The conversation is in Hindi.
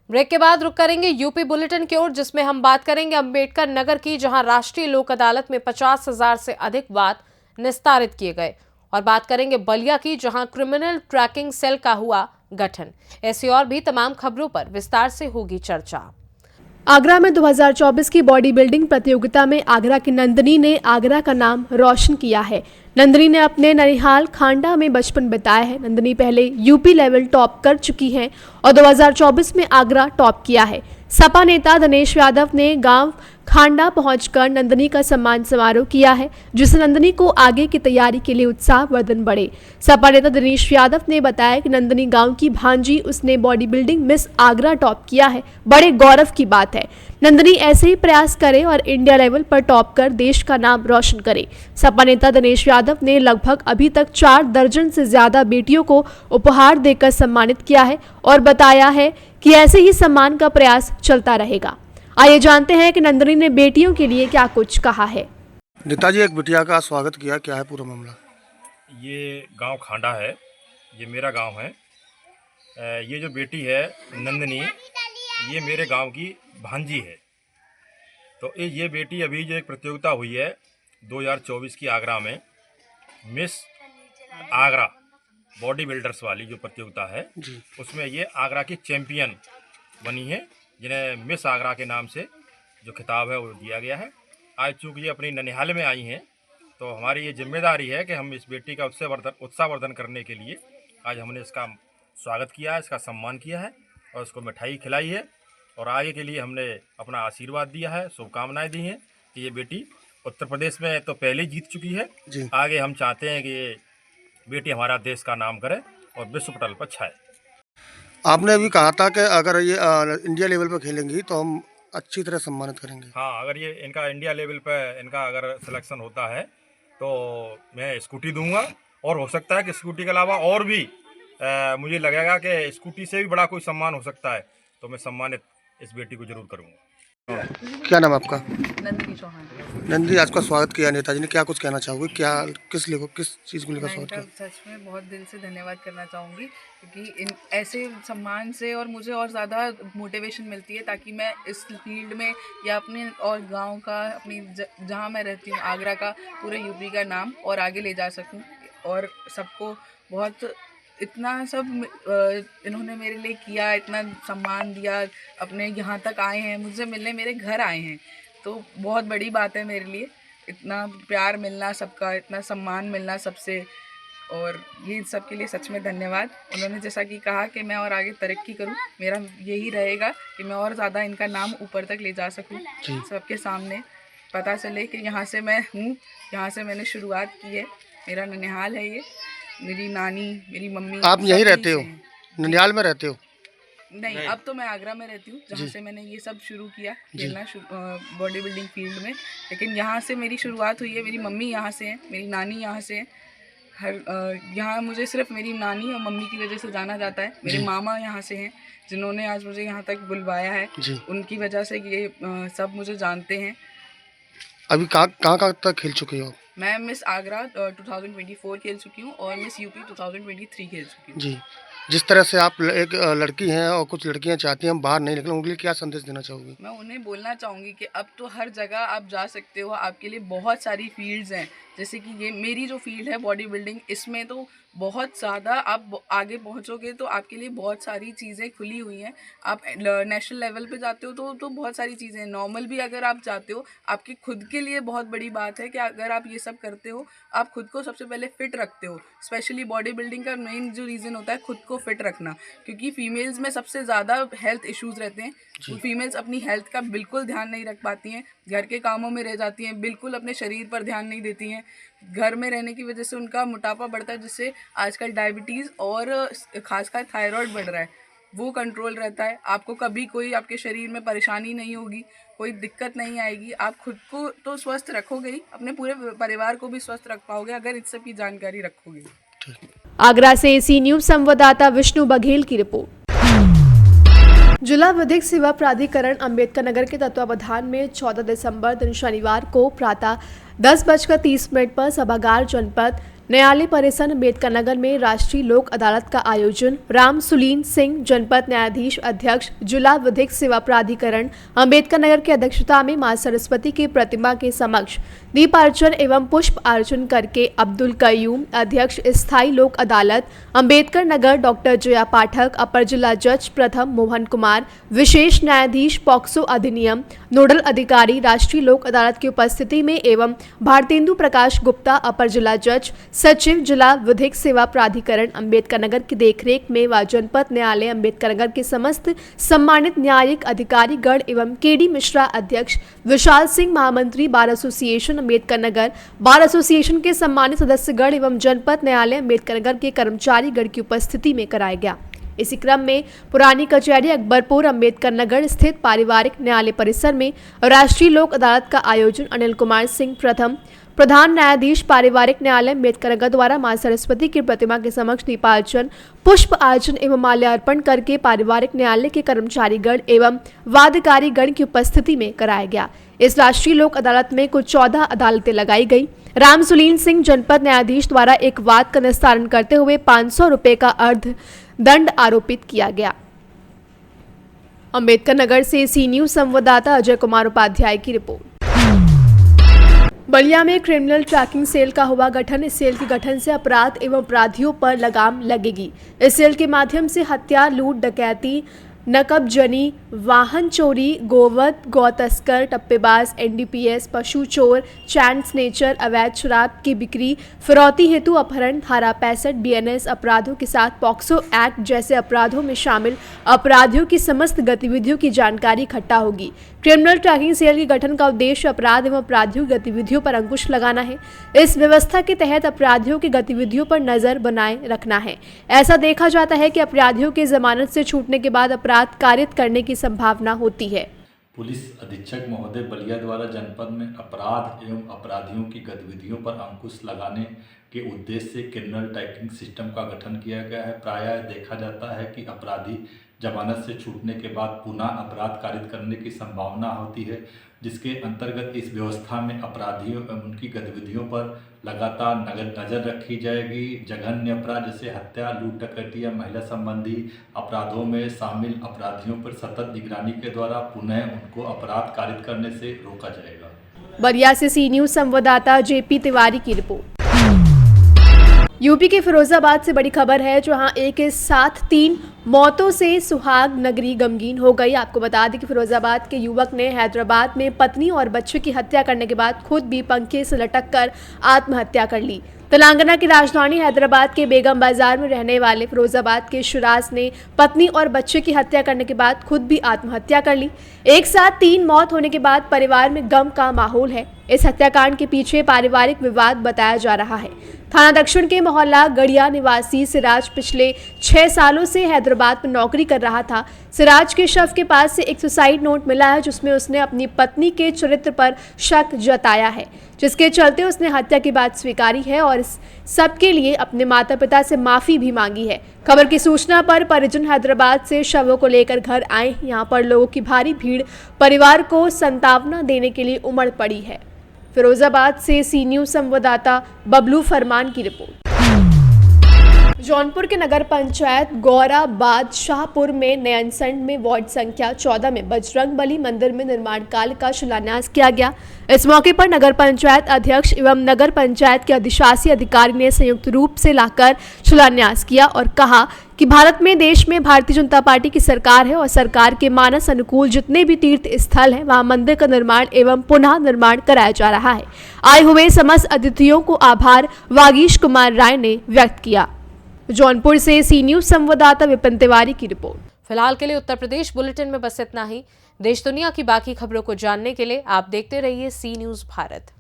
ब्रेक के बाद रुक करेंगे यूपी बुलेटिन की ओर, जिसमें हम बात करेंगे अंबेडकर नगर की, जहां राष्ट्रीय लोक अदालत में 50,000 से अधिक वाद निस्तारित किए गए। और बात करेंगे बलिया की, जहां क्रिमिनल ट्रैकिंग सेल का हुआ गठन। ऐसी और भी तमाम खबरों पर विस्तार से होगी चर्चा। आगरा में 2024 की बॉडी बिल्डिंग प्रतियोगिता में आगरा की नंदिनी ने आगरा का नाम रोशन किया है। नंदिनी ने अपने ननिहाल खांडा में बचपन बिताया है। नंदिनी पहले यूपी लेवल टॉप कर चुकी हैं और 2024 में आगरा टॉप किया है। सपा नेता दिनेश यादव ने गांव खांडा पहुंचकर नंदिनी का सम्मान समारोह किया है, जिससे नंदिनी को आगे की तैयारी के लिए उत्साहवर्धन बढ़े। सपा नेता दिनेश यादव ने बताया कि नंदिनी गांव की भांजी, उसने body building miss Agra top किया है, बड़े गौरव की बात है। नंदिनी ऐसे ही प्रयास करे और इंडिया लेवल पर टॉप कर देश का नाम रोशन करे। सपा नेता दिनेश यादव ने लगभग अभी तक 4 दर्जन से ज्यादा बेटियों को उपहार देकर सम्मानित किया है और बताया है कि ऐसे ही सम्मान का प्रयास चलता रहेगा। आइए जानते हैं कि नंदिनी ने बेटियों के लिए क्या कुछ कहा है। नेताजी एक बिटिया का स्वागत किया, क्या है पूरा मामला? ये गांव खांडा है, ये मेरा गांव है। ये जो बेटी है नंदिनी, ये मेरे गांव की भांजी है। तो ये बेटी अभी जो एक प्रतियोगिता हुई है 2024 की आगरा में, मिस आगरा बॉडी बिल्डर्स वाली जो प्रतियोगिता है जी। उसमें ये आगरा की चैंपियन बनी है, जिन्हें मिस आगरा के नाम से जो खिताब है वो दिया गया है। आज चूँकि ये अपनी ननिहाल में आई हैं, तो हमारी ये जिम्मेदारी है कि हम इस बेटी का उत्साहवर्धन करने के लिए आज हमने इसका स्वागत किया है, इसका सम्मान किया है और इसको मिठाई खिलाई है और आगे के लिए हमने अपना आशीर्वाद दिया है, शुभकामनाएं दी हैं कि ये बेटी उत्तर प्रदेश में तो पहले जीत चुकी है जी। आगे हम चाहते हैं कि ये बेटी हमारा देश का नाम करे और विश्व पटल पर छाए। आपने अभी कहा था कि अगर ये इंडिया लेवल पर खेलेंगी तो हम अच्छी तरह सम्मानित करेंगे। हाँ, अगर ये इनका इंडिया लेवल पर इनका अगर सिलेक्शन होता है तो मैं स्कूटी दूंगा और हो सकता है कि स्कूटी के अलावा और भी मुझे लगेगा कि स्कूटी से भी बड़ा कोई सम्मान हो सकता है, तो मैं सम्मानित इस बेटी को जरूर करूँगा। क्या नाम आपका? नंदिनी चौहान। नंदी, आज का स्वागत किया नेताजी ने, क्या कुछ कहना चाहोगे? क्या किस चीज़ को लेकर मैं स्वागत इनका किया? सच में बहुत दिल से धन्यवाद करना चाहूँगी, क्योंकि इन ऐसे सम्मान से और मुझे और ज़्यादा मोटिवेशन मिलती है, ताकि मैं इस फील्ड में या अपने और गांव का, अपनी जहाँ मैं रहती हूँ आगरा का, पूरे यूपी का नाम और आगे ले जा सकूँ। और सबको बहुत इतना सब इन्होंने मेरे लिए किया, इतना सम्मान दिया, अपने यहाँ तक आए हैं, मुझसे मिलने मेरे घर आए हैं, तो बहुत बड़ी बात है मेरे लिए। इतना प्यार मिलना सबका, इतना सम्मान मिलना सबसे, और ये सब के लिए सच में धन्यवाद। उन्होंने जैसा कि कहा कि मैं और आगे तरक्की करूं, मेरा यही रहेगा कि मैं और ज़्यादा इनका नाम ऊपर तक ले जा सकूं, सबके सामने पता चले कि यहाँ से मैं हूँ, यहाँ से मैंने शुरुआत की है, मेरा ननिहाल है ये, मेरी नानी, मेरी मम्मी। आप यहीं रहते हो? ननिहाल में रहते हो? नहीं, अब तो मैं आगरा में रहती हूँ, जहाँ से मैंने ये सब शुरू किया खेलना बॉडी बिल्डिंग फील्ड में। लेकिन यहाँ से मेरी शुरुआत हुई है, मेरी मम्मी यहाँ से है, मेरी नानी यहाँ से है। यहाँ मुझे सिर्फ मेरी नानी और मम्मी की वजह से जाना जाता है। मेरे मामा यहाँ से हैं, जिन्होंने आज मुझे यहाँ तक बुलवाया है, उनकी वजह से ये सब मुझे जानते हैं। अभी कहाँ तक खेल चुके हो? मैं मिस आगरा 2024 खेल चुकी हूँ और मिस यूपी 2023 खेल चुकी हूँ। जी। जिस तरह से आप एक लड़की हैं और कुछ लड़कियां चाहती हैं हम बाहर नहीं निकलें, उनके लिए क्या संदेश देना चाहोगी? मैं उन्हें बोलना चाहूँगी कि अब तो हर जगह आप जा सकते हो, आपके लिए बहुत सारी फील्ड्स हैं। जैसे कि ये मेरी जो फील्ड है बॉडी बिल्डिंग, इसमें तो बहुत ज़्यादा आप आगे पहुँचोगे तो आपके लिए बहुत सारी चीज़ें खुली हुई हैं। आप नेशनल लेवल पे जाते हो तो बहुत सारी चीज़ें, नॉर्मल भी अगर आप जाते हो, आपके खुद के लिए बहुत बड़ी बात है कि अगर आप ये सब करते हो, आप खुद को सबसे पहले फिट रखते हो। स्पेशली बॉडी बिल्डिंग का मेन जो रीज़न होता है खुद को फिट रखना, क्योंकि फीमेल्स में सबसे ज़्यादा हेल्थ इश्यूज़ रहते हैं। फीमेल्स अपनी हेल्थ का बिल्कुल ध्यान नहीं रख पाती हैं, घर के कामों में रह जाती हैं, बिल्कुल अपने शरीर पर ध्यान नहीं देती हैं। घर में रहने की वजह से उनका मोटापा बढ़ता है, जिससे आजकल डायबिटीज़ और खासकर थायराइड बढ़ रहा है, वो कंट्रोल रहता है। आपको कभी कोई आपके शरीर में परेशानी नहीं होगी, कोई दिक्कत नहीं आएगी। आप खुद को तो स्वस्थ रखोगे ही, अपने पूरे परिवार को भी स्वस्थ रख पाओगे अगर इन सब की जानकारी रखोगे। आगरा से एसी न्यूज़ संवाददाता विष्णु बघेल की रिपोर्ट। जिला विधिक सेवा प्राधिकरण अंबेडकर नगर के तत्वावधान में 14 दिसंबर दिन शनिवार को प्रातः 10:30 पर सभागार जनपद न्यायालय परिसर अंबेडकर नगर में राष्ट्रीय लोक अदालत का आयोजन राम सुलीन सिंह जनपद न्यायाधीश अध्यक्ष जिला विधिक सेवा प्राधिकरण अंबेडकर नगर की अध्यक्षता में मां सरस्वती की प्रतिमा के समक्ष दीपार्चन एवं पुष्प अर्चन करके अब्दुल कयूम अध्यक्ष स्थायी लोक अदालत अंबेडकर नगर डॉक्टर जया पाठक अपर जिला जज प्रथम मोहन कुमार विशेष न्यायाधीश पॉक्सो अधिनियम नोडल अधिकारी राष्ट्रीय लोक अदालत की उपस्थिति में एवं भारतेंदु प्रकाश गुप्ता अपर जिला जज सचिव जिला विधिक सेवा प्राधिकरण अंबेडकर नगर की देखरेख में व जनपद न्यायालय अंबेडकर नगर के समस्त सम्मानित न्यायिक अधिकारी गण एवं केडी मिश्रा अध्यक्ष विशाल सिंह महामंत्री bar association Ambedkar Nagar bar association के सम्मानित सदस्यगण एवं जनपद न्यायालय अंबेडकर नगर के कर्मचारी गण की उपस्थिति में कराया गया। इसी क्रम में पुरानी कचहरी अकबरपुर अंबेडकर नगर स्थित पारिवारिक न्यायालय परिसर में राष्ट्रीय लोक अदालत का आयोजन अनिल कुमार सिंह प्रथम प्रधान न्यायाधीश पारिवारिक न्यायालय अंबेडकर नगर द्वारा मां सरस्वती की प्रतिमा के समक्ष दीपार्चन पुष्प अर्चन एवं माल्यार्पण करके पारिवारिक न्यायालय के कर्मचारी गण एवं वादकारी गण की उपस्थिति में कराया गया। इस राष्ट्रीय लोक अदालत में कुल 14 अदालतें लगाई गई। राम सुलीन सिंह जनपद न्यायाधीश द्वारा एक वाद का निस्तारण करते हुए 500 रुपए का अर्ध दंड आरोपित किया गया। अंबेडकर नगर से सी न्यूज संवाददाता अजय कुमार उपाध्याय की रिपोर्ट। बलिया में क्रिमिनल ट्रैकिंग सेल का हुआ गठन। इस सेल के गठन से अपराध एवं अपराधियों पर लगाम लगेगी। इस सेल के माध्यम से हत्या, लूट, डकैती, नकबजनी, वाहन चोरी, गोवध, गौ तस्कर, टप्पेबाज, एनडीपीएस, पशु चोर, चैन स्नेचर, अवैध शराब की बिक्री, फिरौती हेतु अपहरण, धारा 65 बीएनएस अपराधों के साथ पॉक्सो एक्ट जैसे अपराधों में शामिल अपराधियों की समस्त गतिविधियों की जानकारी इकट्ठा होगी। क्रिमिनल ट्रैकिंग सेल के गठन का उद्देश्य अपराध एवं अपराधियों की गतिविधियों पर अंकुश लगाना है। इस व्यवस्था के तहत अपराधियों की गतिविधियों पर नजर बनाए रखना है। ऐसा देखा जाता है कि अपराधियों के जमानत से छूटने के बाद अपराध कारित करने की संभावना होती है। पुलिस अधीक्षक महोदय बलिया द्वारा जनपद में अपराध एवं अपराधियों की गतिविधियों पर अंकुश लगाने के उद्देश्य से क्रिमिनल ट्रैकिंग सिस्टम का गठन किया गया है। प्रायः देखा जाता है कि अपराधी जमानत से छूटने के बाद पुनः अपराध कारित करने की संभावना होती है, जिसके अंतर्गत इस व्यवस्था में अपराधियों एवं उनकी गतिविधियों पर लगातार नजर रखी जाएगी। जघन्य अपराध जैसे हत्या, लूट, डकैती या महिला संबंधी अपराधों में शामिल अपराधियों पर सतत निगरानी के द्वारा पुनः उनको अपराध कारित करने से रोका जाएगा। बलिया से सी न्यूज संवाददाता जेपी तिवारी की रिपोर्ट। यूपी के फिरोजाबाद से बड़ी खबर है, जहां एक के साथ 3 मौतों से सुहाग नगरी गमगीन हो गई। आपको बता दें कि फिरोजाबाद के युवक ने हैदराबाद में पत्नी और बच्चे की हत्या करने के बाद खुद भी पंखे से लटक कर आत्महत्या कर ली। तेलंगाना की राजधानी हैदराबाद के बेगम बाजार में रहने वाले फिरोजाबाद के शिराज ने पत्नी और बच्चे की हत्या करने के बाद खुद भी आत्महत्या कर ली। एक साथ 3 मौत होने के बाद परिवार में गम का माहौल है। इस हत्याकांड के पीछे पारिवारिक विवाद बताया जा रहा है। थाना दक्षिण के मोहल्ला गड़िया निवासी सिराज पिछले 6 सालों से हैदराबाद में नौकरी कर रहा था। सिराज के शव के पास से एक सुसाइड नोट मिला है, जिसमें उसने अपनी पत्नी के चरित्र पर शक जताया है, जिसके चलते उसने हत्या की बात स्वीकारी है और इस सब के लिए अपने माता पिता से माफी भी मांगी है। खबर की सूचना पर परिजन हैदराबाद से शवों को लेकर घर आए। यहाँ पर लोगों की भारी भीड़ परिवार को सांत्वना देने के लिए उमड़ पड़ी है। फिरोजाबाद से सी न्यूज संवाददाता बबलू फरमान की रिपोर्ट। जौनपुर के नगर पंचायत गौराबाद शाहपुर में नयनसंड में वार्ड संख्या 14 में बजरंगबली मंदिर में निर्माण कार्य का शिलान्यास किया गया। इस मौके पर नगर पंचायत अध्यक्ष एवं नगर पंचायत के अधिशासी अधिकारी ने संयुक्त रूप से लाकर शिलान्यास किया और कहा कि भारत में देश में भारतीय जनता पार्टी की सरकार है और सरकार के मानस अनुकूल जितने भी तीर्थ स्थल हैं वहां मंदिर का निर्माण एवं पुनः निर्माण कराया जा रहा है। आए हुए समस्त अतिथियों को आभार वागीश कुमार राय ने व्यक्त किया। जौनपुर से सी न्यूज संवाददाता विपिन तिवारी की रिपोर्ट। फिलहाल के लिए उत्तर प्रदेश बुलेटिन में बस इतना ही। देश दुनिया की बाकी खबरों को जानने के लिए आप देखते रहिए सी न्यूज भारत।